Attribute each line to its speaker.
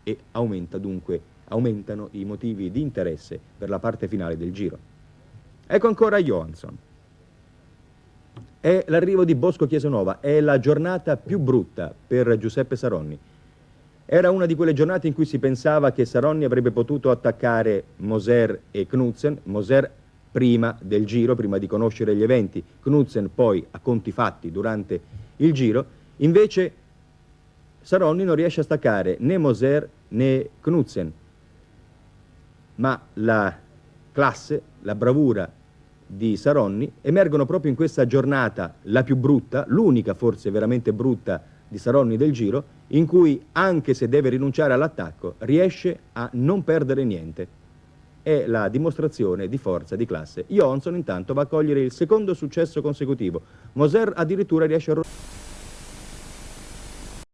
Speaker 1: e aumentano i motivi di interesse per la parte finale del Giro. Ecco ancora Johansson. È l'arrivo di Bosco Chiesanuova, è la giornata più brutta per Giuseppe Saronni. Era una di quelle giornate in cui si pensava che Saronni avrebbe potuto attaccare Moser e Knudsen, Moser prima del Giro, prima di conoscere gli eventi, Knudsen poi a conti fatti durante il Giro, invece Saronni non riesce a staccare né Moser né Knudsen, ma la classe, la bravura di Saronni emergono proprio in questa giornata, la più brutta, l'unica forse veramente brutta di Saronni del Giro, in cui anche se deve rinunciare all'attacco riesce a non perdere niente. È la dimostrazione di forza di classe. Johansson intanto va a cogliere il secondo successo consecutivo. Moser addirittura riesce a